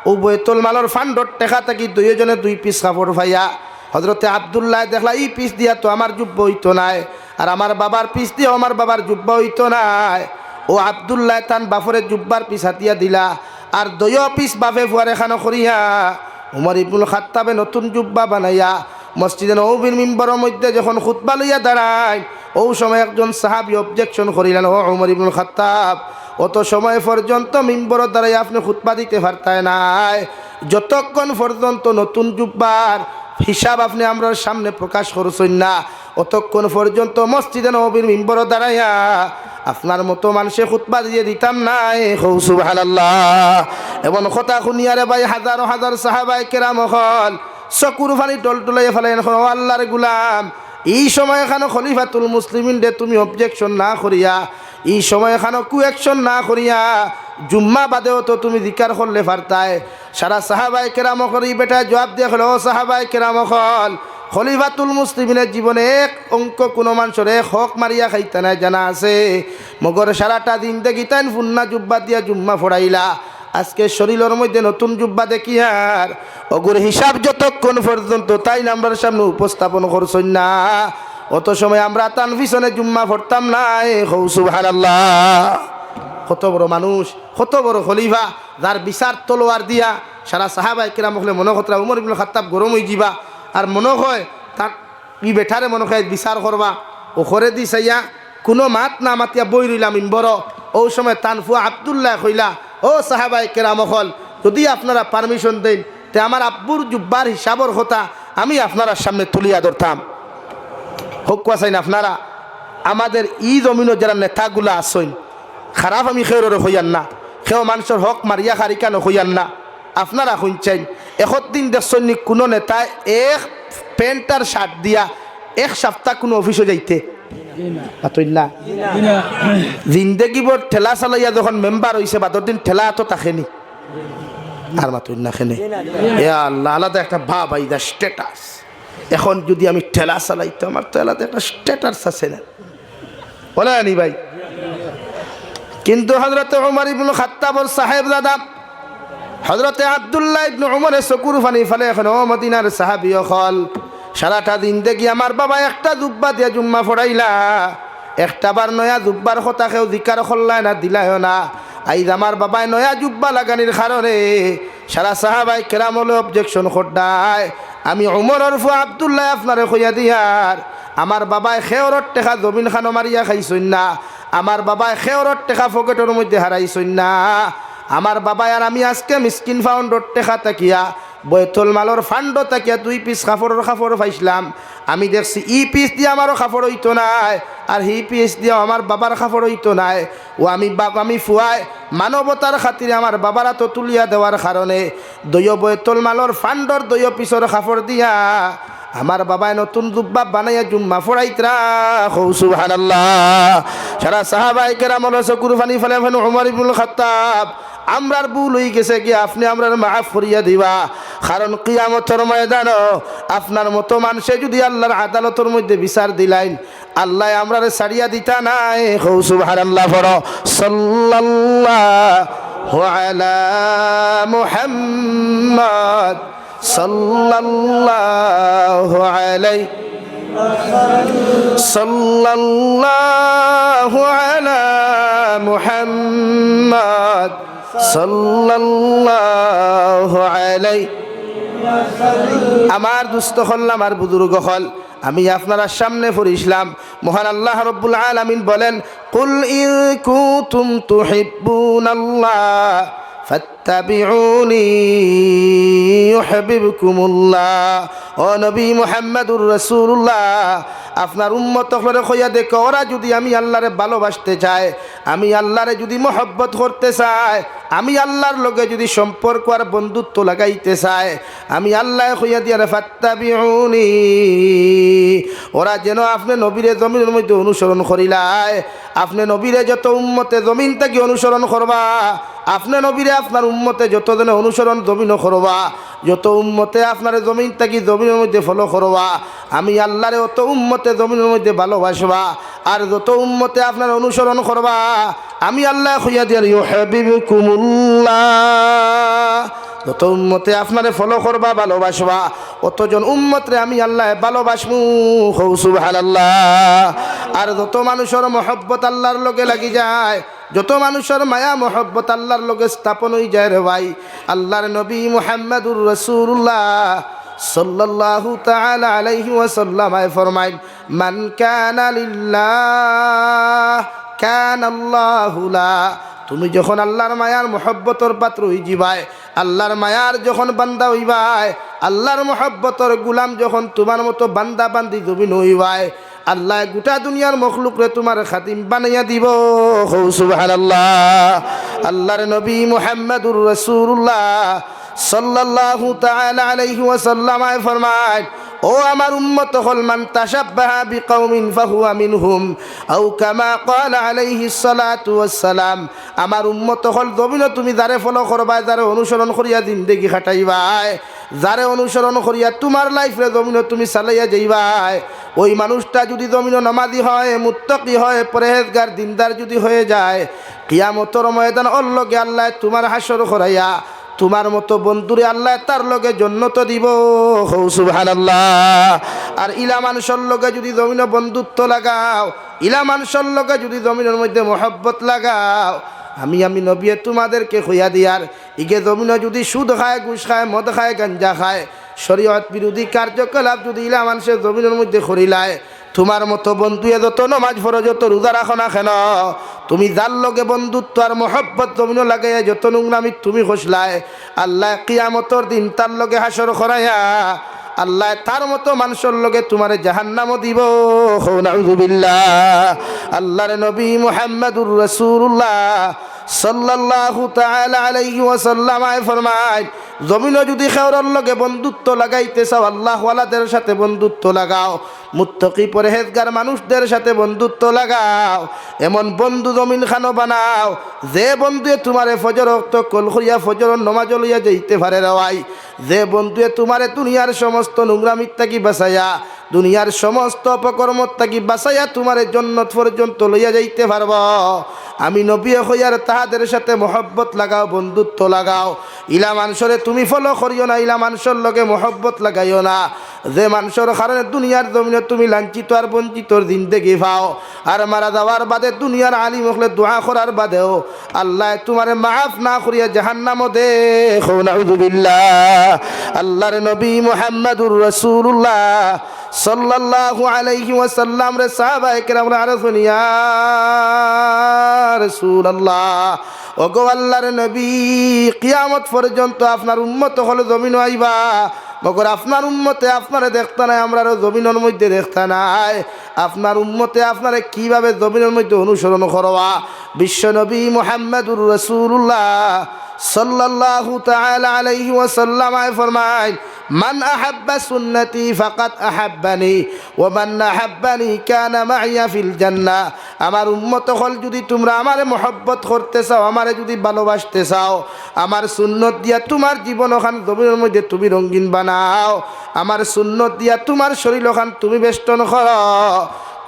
ও বৈতুল মালের ফান্ডর টেকা থাকি দুইজনে 2 পিস কাপড় ভাইয়া হযরতে আবদুল্লাহ দেখলা এই পিস দিয়া তো আমার জুব্বা হইতো নাই, আর আমার বাবার পিস দিয়ে আমার বাবার জুব্বা হইতো নাই। ও আবদুল্লাহ তান বাফরের জুব্বার পিস হাতিয়া দিলা, আর 2 পিস বাফে ফুয়ারে খানো করিয়া ওমর ইবনুল খাত্তাবে নতুন জুব্বা বানাইয়া মসজিদে নববীর মিম্বরের মধ্যে যখন খুতবা লইয়া দাঁড়ায়, ও সময় একজন সাহাবী অবজেকশন করিলেন, ও ওমর ইবনুল খাত্তাব অত সময় পর্যন্ত মিম্বরের দ্বারাই আপনি খুতবা দিতে পারতেন নাই, যতক্ষণ পর্যন্ত নতুন জুব্বার হিসাব আপনি আমরা সামনে প্রকাশ করছেন না, অতক্ষণ পর্যন্ত মসজিদে নববীর মিম্বরের দাঁড়াইয়া আপনার মতো মানুষে খুতবা দিয়ে দিতাম নাই। সুবহানাল্লাহ। এবং কথা শুনিয়ারে ভাই হাজার হাজার সাহাবায়ে কেরাম হল চকুর ফানি টলটলাই ফেলেন, ও আল্লাহর গুলাম এই সময় এখানে খলিফাতুল মুসলিমিন দে তুমি অবজেকশন না করিয়া, এই সময় এখানে কুয়েকশন না করিয়া জুম্মা বাদেও তো তুমি জিকার করলে পারতায়। সারা সাহাবায়ে কেরাম করি বেটা জবাব দিয়ে হলো, ও সাহাবায়ে কেরাম হল খলিফাতুল মুসলিমিনের জীবনে এক অঙ্ক কোনো মানুষের এক হক মারিয়া খাইতে নাই জানা আছে, মগর সারাটা দিন দেখি তাই ফুন্না জুব্বা দিয়া জুম্মা ফোড়াইলা, আজকে শরীরের মধ্যে নতুন জুব্বা দেখি আর ওগুর হিসাব যতক্ষণ পর্যন্ত তাই নাম্বার সামনে উপস্থাপন করছেন না অত সময় আমরা তান পিছনে জুম্মা পড়তাম না। সুবহানাল্লাহ। কত বড় মানুষ, কত বড় খলিফা, যার বিচার তলোয়ার দিয়া সারা সাহাবায়ে কেরাম হলে মনে খতরা উমর ইবনে খাত্তাব গরম হয়ে যাবা আর মনে হয় তার ই বেঠারে মনে হয় বিচার করবা ও করে দি চাইয়া কোনো মাত না মাতিয়া বই রইলাম ইম্বর। ও সময় তানফুয়া আবদুল্লাহ কইলা, ও সাহাবায়ে কেরাম হল, যদি আপনারা পারমিশন দেন তে আমার আব্বুর জুব্বার হিসাবর কথা আমি আপনারা সামনে তুলিয়া ধরতাম। হোক চাইন আপনারা আমাদের ই জমিনও যারা নেতাগুলা আসইন খারাপ আমি খেউরে হইয়ান না, সেও মানুষের হক মারিয়া খারিকানো হইয়ান না। আপনারা শুনছেন দিন দেখছেন কোনো নেতায় এক প্যান্ট আর শার্ট দিয়া এক সপ্তাহ কোনো অফিসে যাইতে না। জিন্দগি বর ঠেলা চালাইয়া যখন মেম্বার হয়েছে বাদর দিন ঠেলা তো তাকেনি আর মাতুন না খেনে। এ আল্লাহ, আলাদা একটা ভাব আইদা স্ট্যাটাস। এখন যদি আমি ঠেলা চালাইতো আমার তো আলাদা একটা স্ট্যাটাস আছে না, বলে নি ভাই। কিন্তু হযরতে উমর ইবনে খাত্তাবর সাহেব দাদা হযরতে আব্দুল্লাহ ইবনে উমরের চকুর পানি ফেলে এখন ও মদিনার সাহাবী হল, সারাটা দিন দেখি আমার বাবা একটা জুব্বা দিয়ে জুম্মা ফড়াইলা, একটা বার নয়া জুব্বার কথা কেউ জিকার করলাই না দিলায় না। আইজ আমার বাবায় নয়া জুব্বা লাগানির কারণে সারা সাহাবায়ে কেরাম হলে অবজেকশন করডায়। আমি উমরের ফুয়া আব্দুল্লাহ আপনারে কইয়া দিয়ার আমার বাবায় খেওরর টেকা জমিন খানো মারিয়া খাইছইন না, আমার বাবায় খেওরর টেকা পকেটের মধ্যে হারাইছইন না। আমার বাবায় আর আমি আজকে মিসকিন ফাউন্ডর টেকা তাকিয়া বৈতুল মালর ফান্ড তাকিয়া 2 পিস কাপড় পাইছিলাম। আমি দেখছি ই পিস দিয়ে আমারও কাপড় হইতো নাই আর হি পিস দিয়ে আমার বাবার কাপড় হইতো নাই। ও আমি ফুয়াই মানবতার খাতিরে আমার বাবারা তো তুলিয়া দেওয়ার কারণে দইয় বৈতুল মালর ফান্ডর 2 পিসর কাপড় দিয়া আমার বাবায় নতুন জুব্বা বানাইয়া জুম্মা ফড়াইতরা। সুবহানাল্লাহ। সারা সাহাবায়ে কেরাম চকুর পানি ফেলে ফেলে উমর ইবনে খাত্তাব আমরার ভুল হয়ে গেছে কি আপনি আমরার মাফ করিয়া দিবা, কারণ কিয়ামতের ময়দান আপনার মতো মানুষে যদি আল্লাহর আদালতের মধ্যে বিচার দিলাইন আল্লাহ আমরার ছাড়িয়া দিতা নাই। সুবহানাল্লাহ। পড়ো সাল্লাল্লাহু আলা মুহাম্মদ সাল্লাল্লাহু আলাইহি সাল্লাল্লাহু আলা মুহাম্মদ সাল্লাল্লাহু আলাইহি। আমার দুস্থ হল, আমার বুজুর্গ হল, আমি আপনারা সামনে পড়িছিলাম মহান আল্লাহ রাব্বুল আলামিন বলেন, কুল ইন কুনতুম তুহিব্বুনাল্লাহ ফাত্তাবিউনি ইউহিব্বুকুমুল্লাহ। ও নবী মুহাম্মদুর রাসূলুল্লাহ, আপনার উম্মত হলে কইয়া দেখো, ওরা যদি আমি আল্লাহরে ভালোবাসতে চায়, আমি আল্লাহরে যদি মহব্বত করতে চায়, আমি আল্লাহর লগে যদি সম্পর্ক আর বন্ধুত্ব লাগাইতে চায়, আমি আল্লাহ কইয়া দিয়া ফাত্তাবিউনি, ওরা যেন আপনি নবীরে জমিনের মধ্যে অনুসরণ করিলায়। আপনি নবীরে যত উম্মতে জমিন থেকে অনুসরণ করবা, আপনি নবীরে আপনার উম্মতে যতজনে অনুসরণ জমিন করবা, যত উম্মতে আপনার জমিন থেকে জমিনের মধ্যে ফলো করবা, আমি আল্লাহরে অত উম্মতে জমিনের মধ্যে ভালোবাসবা। আর যত উম্মতে আপনার অনুসরণ করবা, আমি আল্লাহ কইয়া দিয়া ইউহিব্বুকুমুল্লাহ, যত উম্মতে আপনারে ফলো করবা ভালোবাসবা, অতজন উম্মতরে আমি আল্লাহ ভালোবাসমু। সুবহানাল্লাহ। আর যত মানুষের মহব্বত আল্লাহর লগে লাগি যায়, যত মানুষের মায়া মহব্বত আল্লাহর লগে স্থাপন হয়ে যায় রে ভাই, আল্লাহর নবী মুহাম্মদুর রাসূলুল্লাহ সাল্লাল্লাহু তাআলা আলাইহি ওয়াসাল্লাম ফরমাইন, মান কানা লিল্লাহ কানাল্লাহু লা। তুমি যখন আল্লাহর মায়ার মহব্বতর পাত্র হই যাবাই, আল্লাহর মায়ার যখন বান্দা হইবাই, আল্লাহর মহব্বতর গুলাম যখন তোমার মতো বান্দা বান্দি জমিন হইবাই, আল্লাহ গোটা দুনিয়ার মখলুকরে তোমার খাতিম বানাইয়া দিব। সুবহানাল্লাহ। আল্লাহর নবী মুহাম্মদুর রাসূলুল্লাহ সাল্লাল্লাহু তাআলা আলাইহি ওয়াসাল্লাম ফরমায়, ও ও আমার উম্মত হল মান তাশাব্বাহা বিকাউমিন ফাহুয়া মিনহুম আও কামা ক্বালা আলাইহিস সালাতু ওয়াস সালাম। আমার উম্মত হল জমিন তুমি যারে ফলো করবাই, যারে অনুসরণ করিয়া জিন্দেগি খাটাইবাই, যারে অনুসরণ করিয়া তোমার লাইফে জমিন তুমি চালাইয়া যাইবাই, ওই মানুষটা যদি জমিন নামাজি হয়, মুত্তাকি হয়, পরহেজগার দিনদার যদি হয়ে যায়, কিয়ামতের ময়দান ওর লগে আল্লাহ তোমার হাসর করাইয়া তোমার মতো বন্ধুরে আল্লাহ তার লগে জন্নত দিব। সুবহানাল্লাহ। আর ইলা মানুষের লগে যদি জমিন বন্ধুত্ব লাগাও, ইলা মানুষের লগে যদি জমিনের মধ্যে মহব্বত লাগাও, আমি নবী তোমাদেরকে কইয়া দিয়ার ইগে জমিন যদি সুদ খায়, ঘুষ খায়, মদ খায়, গাঞ্জা খায়, শরীয়ত বিরোধী কার্যকলাপ যদি ইলা মানুষের জমিনের মধ্যে করিলায়, তোমার মতো বন্ধুয়ে যত নমাজ পড়ো, যত রোজা রাখো না কেন, তুমি যার লগে বন্ধুত্ব আর মহব্বত জমিন লাগাইয়া যত নোংরামি তুমি খসলায়, আল্লাহ কিয়ামতর দিন তার লগে হাসর করাইয়া আল্লাহ তার মতো মানুষের লগে তোমার জাহান্নামও দিব। নাউযুবিল্লাহ। আল্লাহর নবী মুহাম্মদুর রাসূলুল্লাহ সাল্লাল্লাহু তাআলা আলাইহি ওয়াসাল্লাম ফরমায়, জমিনও যদি খেওরার লগে বন্ধুত্ব লাগাইতে চাও, আল্লাহ ওয়ালাদের সাথে বন্ধুত্ব লাগাও, মুত্তাকি পরহেজগার মানুষদের সাথে বন্ধুত্ব লাগাও, এমন বন্ধু জমিন খানো বানাও যে বন্ধুয়ে তোমারে ফজর ওয়াক্ত কল করিয়া ফজর নামাজ লইয়া যাইতে পারে রাওয়াই, যে বন্ধুয়ে তোমারে দুনিয়ার সমস্ত নোংরামিত থাকি বাঁচাইয়া, দুনিয়ার সমস্ত অপকর্মত থাকি বাঁচাইয়া তোমারে জান্নাত পর্যন্ত লইয়া যাইতে পারব। আমি নবী হইয়ার তাহাদের সাথে মহব্বত লাগাও, বন্ধুত্ব লাগাও। ইলা মানুষরে তুমি ফলো করিও না, ইলা মানুষের লগে মহব্বত লাগাইও না যে মানুষের কারণে দুনিয়ার জমিনে তুমি লাঞ্ছিত আর বঞ্চিতর জিন্দেগি পাও, আর মারা যাওয়ার বাদে দুনিয়ার আলিম হলে দোয়া করার বাদেও আল্লাহ তোমারে মাফ না করিয়া জাহান্নামও দে। নাউযুবিল্লাহ। আল্লাহর নবী মুহাম্মদুর রাসূলুল্লাহ সাল্লাল্লাহু আলাইহি ওয়াসাল্লাম রে সাহাবায়ে কেরাম রে আরজুন ইয়া রাসূলুল্লাহ, ওগো আল্লাহর নবী, কিয়ামত পর্যন্ত আপনার উম্মত হলে জমিন আইবা, মগর আপনার উম্মতে আপনারে দেখতা নাই, আমরারও জমিনের মধ্যে দেখতা নাই, আপনার উম্মতে আপনারে কিভাবে জমিনের মধ্যে অনুসরণ করবা। বিশ্ব নবী মুহাম্মদুর রাসূলুল্লাহ সাল্লাল্লাহু তাআলা আলাইহি ওয়াসাল্লাম ফরমায়, মান আহাব্বা সুন্নতি ফাকাদ আহাব্বানি ওয়া মান আহাব্বানি কানা মাইয়া ফিল জান্নাহ। আমার উম্মত হল যদি তোমরা আমারে মহব্বত করতে চাও, আমারে যদি ভালোবাসতে চাও, আমার সুন্নত দিয়া তোমার জীবন ওখান জমিনের মধ্যে তুমি রঙিন বানাও, আমার সুন্নত দিয়া তোমার শরীর ওখান তুমি বেষ্টন করো,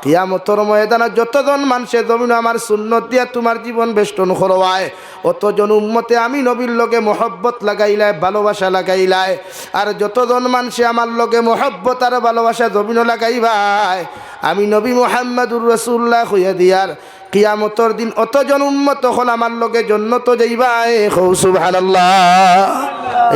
কিয়ামতের ময়দানে যতজন মানুষে জমিন আমার সুন্নত দিয়া তোমার জীবন বেষ্টন করবায়, অতজন উম্মতে আমি নবীর লগে মহব্বত লাগাইলায়, ভালোবাসা লাগাইলায়, আর যতজন মানুষে আমার লগে মহব্বত আর ভালোবাসা জমিন লাগাইবায়, আমি নবী মুহাম্মদুর রাসূলুল্লাহ কইয়া দিয়ার কিয়ামতের দিন অতজন উম্মত হল আমার লগে জান্নাত যাইবায়। সুবহানাল্লাহ।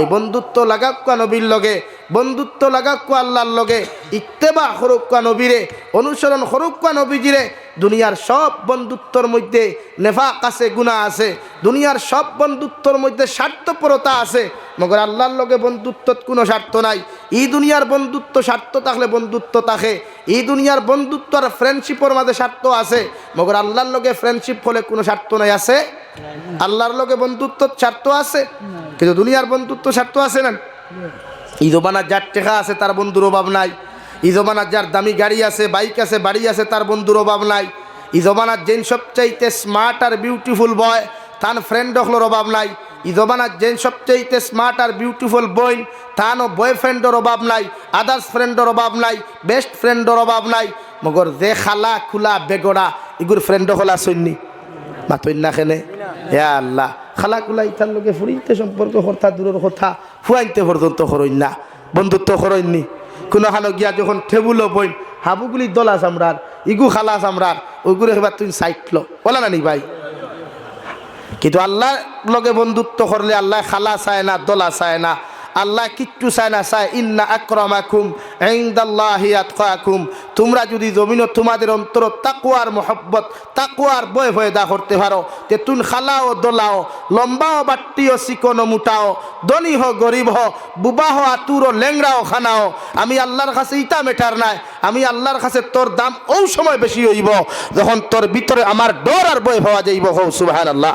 এই বন্ধুত্ব লাগাক নবীর লগে, বন্ধুত্ব লাগাক আল্লাহর লগে, ইত্তেবা করুক নবীরে, অনুসরণ করুক নবীজিরে। দুনিয়ার সব বন্ধুত্বর মধ্যে নেফাক আছে, গুনাহ আছে, দুনিয়ার সব বন্ধুত্বর মধ্যে স্বার্থপরতা আছে, মগর আল্লাহর লগে বন্ধুত্বত কোনো স্বার্থ নাই। এই দুনিয়ার বন্ধুত্ব স্বার্থ থাকলে বন্ধুত্ব থাকে, এই দুনিয়ার বন্ধুত্ব আর ফ্রেন্ডশিপের মাঝে স্বার্থ আছে, মগর আল্লাহর লগে ফ্রেন্ডশিপ হলে কোনো স্বার্থ নাই। আছে আল্লাহর লগে বন্ধুত্ব স্বার্থ আছে, কিন্তু দুনিয়ার বন্ধুত্ব স্বার্থ আছে না। এই জমানার যার টেকা আছে তার বন্ধুর অভাব নাই, এই জমানার যার দামি গাড়ি আছে, বাইক আছে, বাড়ি আছে, তার বন্ধুর অভাব নাই। এই জমানার যেন সবচাইতে স্মার্ট আর বিউটিফুল বয়, তার ফ্রেন্ড হলোর অভাব নাই। এই জমানার যেন সবচাইতে স্মার্ট আর বিউটিফুল বইন, তানও বয়ফ্রেন্ডের অভাব নাই, আদার্স ফ্রেন্ডের অভাব নাই, বেস্ট ফ্রেন্ডের অভাব নাই। মগর যে খালা খুলা বেগড়া এগুর ফ্রেন্ড হলা সৈন্যী মাতই না খেনে। হে আল্লাহ, খালা খুলা ইতার লোকে ফুরিতে সম্পর্ক কথা দূরের কথা, ফুয়াইতে পর্যন্ত করইন না, বন্ধুত্ব করইননি। কোনো খালো গিয়া যখন টেবুলও বইন, হাবুগুলি দলা চামড়ার, ইগু খালা চামড়ার, ওইগুলো এবার তুমি সাইটল বলা না নি ভাই। কিন্তু আল্লাহ লগে বন্ধুত্ব করলে আল্লাহ খালা চায় না, দলা চায় না, আল্লাহ কিচ্ছু চায় না, চায় ইন্না আকরামাকুম ইনদাল্লাহি আতকাকুম। তোমরা যদি জমিনও তোমাদের অন্তর তাকওয়ার মহব্বত, তাকওয়ার বয় ভয় দা করতে পারো, তে তুন খালাও দলাও, লম্বাও বাট্টিও চিকনো মুটাও, ধনী হো গরিব হো, বুবা হো আতুরো লেংরাও খানাও, আমি আল্লাহর কাছে ইটা মেটার নাই। আমি আল্লাহর কাছে তোর দাম ও সময় বেশি হইব যখন তোর ভিতরে আমার ডর আর বয় পাওয়া যাইব। হো সুবহানাল্লাহ।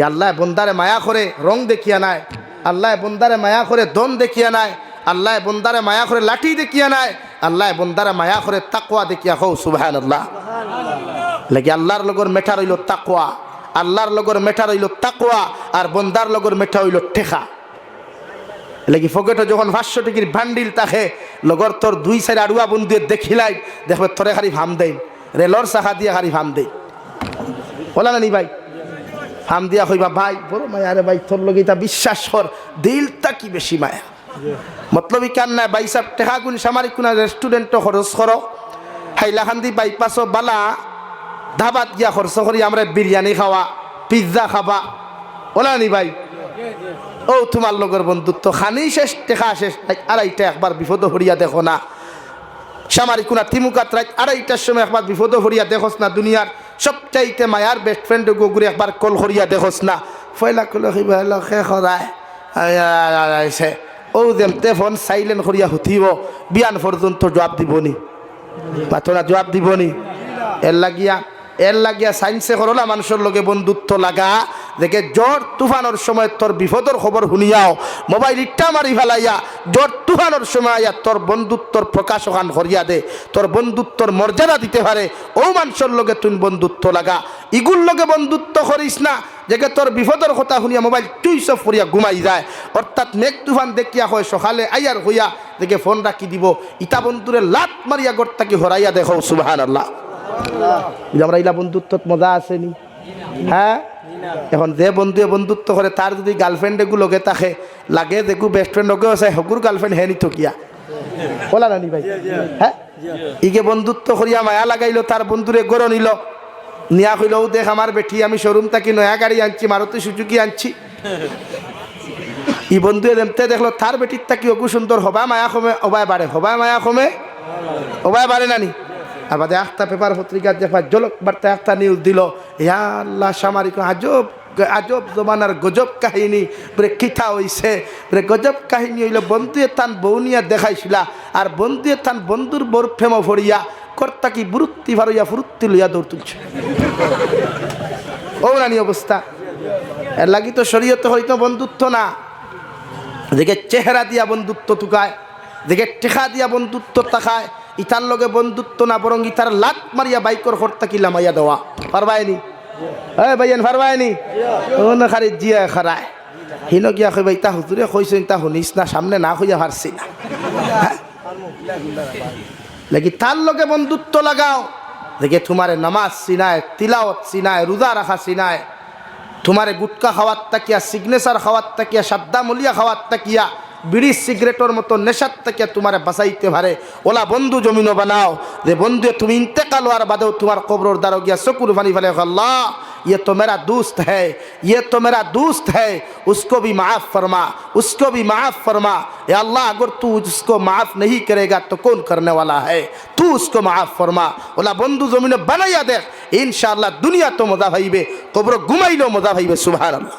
আল্লাহ বন্দারে মায়া করে রং দেখিয়া নাই, আল্লাহ বন্দারে মায়া করে দন দেখিয়া নাই, আল্লাহ বন্দারে মায়া করে লাঠি দেখিয়া নাই, আল্লাহ বন্দারে মায়া করে তাকওয়া দেখিয়া হও সুবহানাল্লাহ। লাগি আল্লাহর লগর মেঠা রইল তাকওয়া, আল্লাহর লগর মেঠা রইল তাকওয়া, আর বন্দার লগর মেঠা হইল ঠেকা। লাগি ফকেটে যখন 500 টিকির বান্ডিল তাকে লগর তোর 2-4 আড়ুয়া বন্ধুয়ে দেখিলাই, দেখবে তোরে খালি ভাম দেই, রেলর চাকা দিয়ে খালি ভাম দেই, বলা না নি ভাই? হাম দিয়া কইবা ভাই বড় মায়া রে ভাই, তোর লগে তা বিশ্বাস কর, দিলটা কি বেশি মায়া। মতলবই কান না ভাই সাহেব, টেকা গুণ সামারিক কোন রেস্টুরেন্ট খরচ করো, হাইলাকান্দি বাইপাসও বালা ধাবাত গিয়া খরচ করি আমরা বিরিয়ানি খাওয়া, পিৎজা খাবা, বলা নি ভাই? ও তোমার লগর বন্ধুত্ব খানি শেষ, টেকা শেষ, আড়াইটা একবার বিপদ হরিয়া দেখো না। সামারিক কোনা তিমুকাত রাত 2:30টার সময় একবার বিপদ হরিয়া দেখোস না। দুনিয়ার সবচাইতে মায়ার বেস্ট ফ্রেন্ড গুগুরি একবার কল করিয়া দেখোস না। ফয়লা কলে খে খরায় ও যেমতে ফোন সাইলেন্ট করিয়া হুথিব, বিয়ান পর্যন্ত জবাব দিবনি, মাথনা জবাব দিবনি। এর লাগিয়া সাইন্সে করলা মানুষের লগে বন্ধুত্ব লাগা, দেখে জ্বর তুফানোর সময় তোর বিপদর খবর শুনিয়াও মোবাইল ইট্টা মারি ফেলাইয়া জ্বর তুফানোর সময় আয়া তোর বন্ধুত্বর প্রকাশ ওখান করিয়া দে, তোর বন্ধুত্বর মর্যাদা দিতে পারে ও মানুষের লগে তুই বন্ধুত্ব লাগা। ইগুর লগে বন্ধুত্ব করিস না যেকে তোর বিপদর কথা শুনিয়া মোবাইল টুইস অফ করিয়া ঘুমাই যায়। অর্থাৎ মেঘ তুফান দেখিয়া হয় সকালে আইয়ার হইয়া দেখে ফোন রাখি দিব, ইটা বন্ধুরে লাত মারিয়া গড়তাকে হরাইয়া দেখো সুবহানাল্লাহ। আমরা ইলা বন্ধুত্বত মজা আসেনি? হ্যাঁ, এখন যে বন্ধুয়ে বন্ধুত্ব করে তার যদি গার্লফ্রেন্ড এগুলোকে তাকে লাগে, দেখু বেস্ট ফ্রেন্ড ওকেও আছে, হকুর গার্লফ্রেন্ড হে নিত কিয়া, বলা নানি ভাই? হ্যাঁ, ইগে বন্ধুত্ব করিয়া মায়া লাগাইলো, তার বন্ধুরে গড় নিল, নিয়া কইল দেখ আমার বেটি আমি শোরুম থাকি নয়া গাড়ি আনছি, মারুতি সুজুকি আনছি। ই বন্ধুয়ে দেমতে দেখলো তার বেটির থাকি অকু সুন্দর, হবা মায়া কমে অবায় বাড়ে, হবায় মায়া কমে অবায় বাড়ে নানি। আর বাদে একটা পেপার পত্রিকার দেখা জলক বার্তা একটা নিউজ দিল, ইয়া আল্লাহ সামারিক আজব আজব জমানার গজব কাহিনী, বলে কিথা হইছে, বলে গজব কাহিনী হইল বন্ধুয়ে তান বৌনিয়া দেখাইছিলা, আর বন্ধুয়ে তান বন্ধুর বোর ফেম ভরিয়া কর্তা কি বুরুত্তি ভারইয়া ফুরুত্তি লইয়া দৌড় তুলছে। ও রানি অবস্থা। এর লাগি তো শরীয়তে হইতো বন্ধুত্ব না, দেখে চেহারা দিয়া বন্ধুত্ব তুকায়, দেখে টেকা দিয়া বন্ধুত্ব তাকায়, ইতার লগে বন্ধুত্ব না বরং ইতার লাত মারিয়া বাইকর হর্তা কি লামাইয়া দেওয়া পারবায়নি? হ্যাঁ ভাইয়েন পারবায়নি? ও না খারি জিয়া খারায় হিন গিয়া কইবা ইতা হুজুরে কইছেন তা শুনিস না, সামনে না হইয়া পারছি না। লাগি তার লগে বন্ধুত্ব লাগাও, দেখে তোমারে নামাজ চিনায়, তিলাওয়াত চিনায়, রোজা রাখা চিনায়, তোমারে গুটকা খাওয়ার তাকিয়া, সিগনেচার খাওয়ার তাকিয়া, সাদ্দা মলিয়া খাওয়ার তাকিয়া, বিড়ি সিগারেটের মতো নেশার থেকে তোমারে বাঁচাইতে পারে। ওলা বন্ধু জমিনও বানাও যে বন্ধু তুমি ইন্তেকাল হওয়ার বাদেও তোমার কবরের দ্বারা গিয়া চকুর পানি ফেলে, আল্লাহ ये तो मेरा दोस्त है, ये तो मेरा दोस्त है, उसको भी माफ़ फरमा, उसको भी माफ़ फरमा। या अल्लाह अगर तू उसको माफ़ नहीं करेगा तो कौन करने वाला है, तू उसको माफ़ फरमा। ओला बंधु जमीने बनाइया देख, इंशाअल्लाह दुनिया तो मजा भाईबे, कब्र घुमाइलो मजा भाईबे। सुबहानाल्लाह।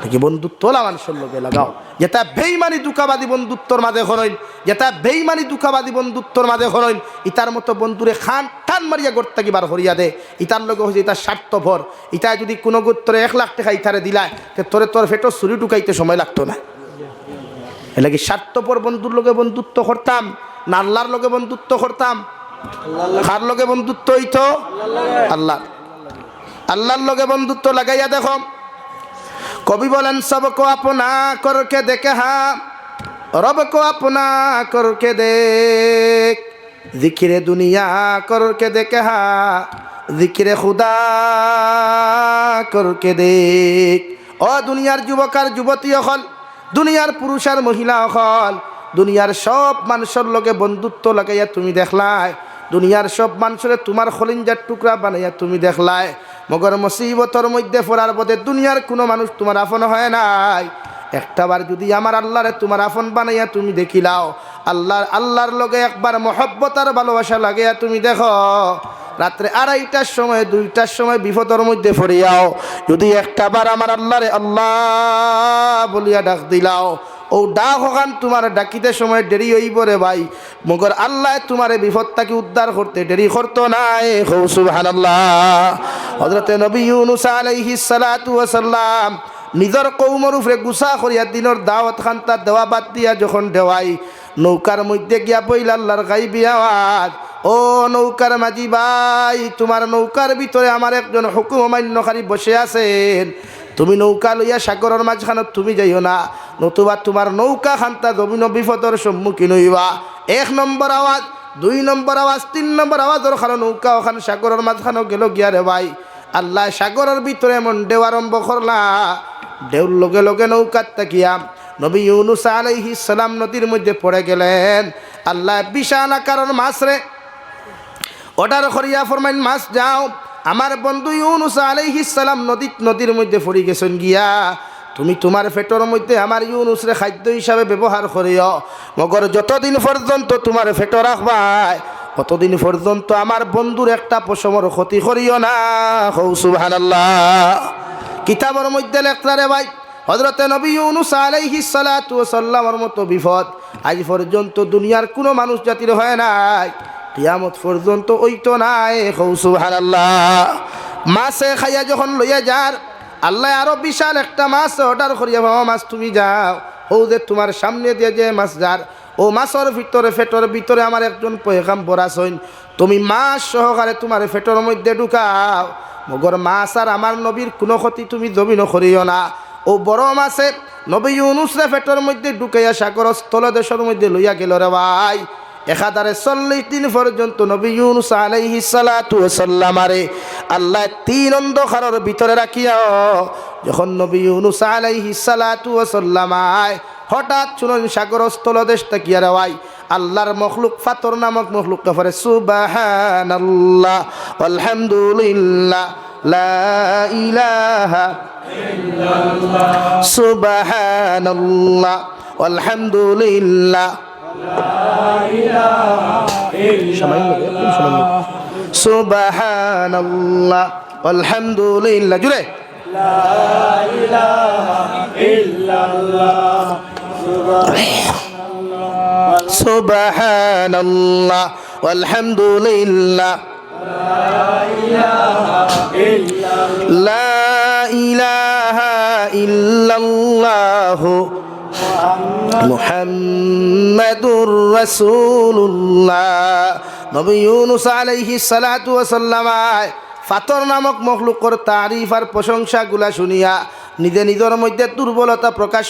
দেখি বন্ধুত্ব মানুষের লোকে লাগাও, যেটা বেইমানি দুঃখাবাদী বন্ধুত্বর মাঝে হরইন, যেটা বেইমানি দুঃখাবাদী বন্ধুত্বর মাঝে হরইন, ইতার মতো বন্ধুরে খান টান মারিয়া গড়তা কি বার হরিয়া দে। ইতার লোক হচ্ছে ইতার স্বার্থপর, ইতায় যদি কোনো গোত্তরে 1 লাখ টাকা ইতারে দিলায় তোরে তোর ফেটো ছুরি টুকাইতে সময় লাগতো না। এলাকি স্বার্থপর বন্ধুর লোকে বন্ধুত্ব করতাম না আল্লাহর লোকে বন্ধুত্ব করতাম? কার লোকে বন্ধুত্ব হইতো? আল্লাহ। আল্লাহর লোকে বন্ধুত্ব লাগাইয়া দেখো। कवि बोलन सबको अपना करके देखे, हाँ रब को अपना करके देख, जिक्र दुनिया करके देखे, हाँ जिक्र खुदा करके देख। ओ दुनियार युवक और युवती हल, दुनियार पुरुष और महिला हल, दुनियार सब मानुषर लगे बंधुत्व लागाइया तुमी देखलाय, दुनियार सब मानुषरे तुम्हार खलिंजार टुकड़ा बानाइया तुमी देखलाय, मगर मुसीबतर मध्य पड़ार पदे दुनियार कोनो मानुष तुम्हार आपन हय नाई। एकटा बार यदि आमार आल्लाहरे तुम्हार आपन बानाइया तुमी देखिलाओ, आल्लाहर लगे एकबार मोहब्बत और भालोबासा लागाइया तुमी देखो, रात्रे 2:30টার সময় 2টার সময় বিপদের মধ্যে পড়িয়াও যদি একটা বার আমার আল্লাহরে আল্লাহ বলিয়া ডাক দিলাও, ও ডাক ওখান তোমার ডাকিতে সময় দেরি হইব রে ভাই, মগর আল্লাহ তোমারে বিপদ থেকে উদ্ধার করতে দেরি করতো না। সুবহানাল্লাহ। হযরতে নবী ইউনূস আলাইহিস সালাতু ওয়াস সালাম নিজের কৌমর উপরে গুছা করিয়া দিনের দাওয়াত খান্তা দেওয়া বাদ দিয়া যখন দেওয়াই নৌকার মধ্যে গিয়া বইল আল্লাহর গাইবি আওয়াজ, ও নৌকার মাঝি ভাই, তোমার নৌকার ভিতরে আমার একজন হুকুম অমান্যকারী বসে আছেন, তুমি নৌকা লইয়া সাগরের মাঝখানে তুমি যাইও না, নতুবা তোমার নৌকা খান্তা জমিন বিপদের সম্মুখীন হইবা। 1 নম্বর আওয়াজ, 2 নম্বর আওয়াজ, 3 নম্বর আওয়াজের কারণে নৌকা ওখানে সাগরের মাঝখানেও গেল গিয়া রে ভাই। আল্লাহ সাগরের ভিতরে এমন ঢেউ আরম্ভ করলা, ঢেউর লগে লগে নৌকার তাকিয়া নবী ইউনুস আলাইহিস সালাম নদীর মধ্যে পড়ে গেলেন। আল্লাহ বিশাল আকারের মাছ রে অর্ডার করিয়া ফরমাইন, মাছ যাও, আমার বন্ধু ইউনুস আলাইহিস সালাম নদীর মধ্যে পড়ে গেছেন গিয়া, তুমি তোমার পেটের মধ্যে আমার ইউনুসরে খাদ্য হিসাবে ব্যবহার করিও, মগর যতদিন পর্যন্ত তোমার পেট রাখবাই কতদিন পর্যন্ত আমার বন্ধুর একটা পশমর ক্ষতি করিও না। হৌ সুবহানাল্লাহ। কিতাবের মধ্যে লেখলা রে ভাই, হযরতে নবী ইউনুস আলাইহিস সালাতু ওয়াস সালামের মতো বিপদ আজ পর্যন্ত দুনিয়ার কোনো মানুষ জাতির হয় নাই, কিয়ামত পর্যন্ত ওইতো নাই। হৌ সুবহানাল্লাহ। মাছে খাইয়া যখন লইয়া যার আল্লাহ আরো বিশাল একটা মাছ অর্ডার করিয়া, বাবা মাছ তুমি যাও, ও যে তোমার সামনে দিয়ে যে মাছ যার, ও মাছের ভিতরে পেটের ভিতরে আমার একজন পয়গাম্বর আছেন, তুমি মাছ সহকারে তোমার পেটের মধ্যে ঢুকাও, মগর মাছ আর আমার নবীর কোনো ক্ষতি তুমি জমিন করিও না। ও বড় মাছে নবী ইউনুসরে পেটের মধ্যে ঢুকাইয়া সাগর স্থলদেশের মধ্যে লইয়া গেল রে ভাই। 1040 দিন পর্যন্ত নবী ইউনুস আলাইহিস সালাতু ওয়াস সালামারে আল্লাহ 3 অন্ধকারের ভিতরে রাখিয়া, যখন নবী ইউনুস আলাইহিস সালাতু ওয়াস সালামায় হঠাৎ শুনুন সাগর স্থলদেশ তাকিয়া রে ভাই, আল্লাহর মখলুক ফাতর নামক মখলুক কাফারে সুবহানাল্লাহ আলহামদুলিল্লাহ লা ইলাহা ইল্লাল্লাহ সুবহানাল্লাহ আলহামদুলিল্লাহ সুবহানাল্লাহ আলহামদুলিল্লাহ, জুড়ে সুবহানাল্লাহ আলহামদুলিল্লাহ লা ইলাহা ইল্লাল্লাহ মুহাম্মাদুর রাসূলুল্লাহ। নবী ইউনুস আলাইহিস সালাতু ওয়াস সালাম ফাতর নামক মখলুকর তারিফ আর প্রশংসাগুলা শুনিয়া নিজের মধ্যে দুর্বলতা প্রকাশ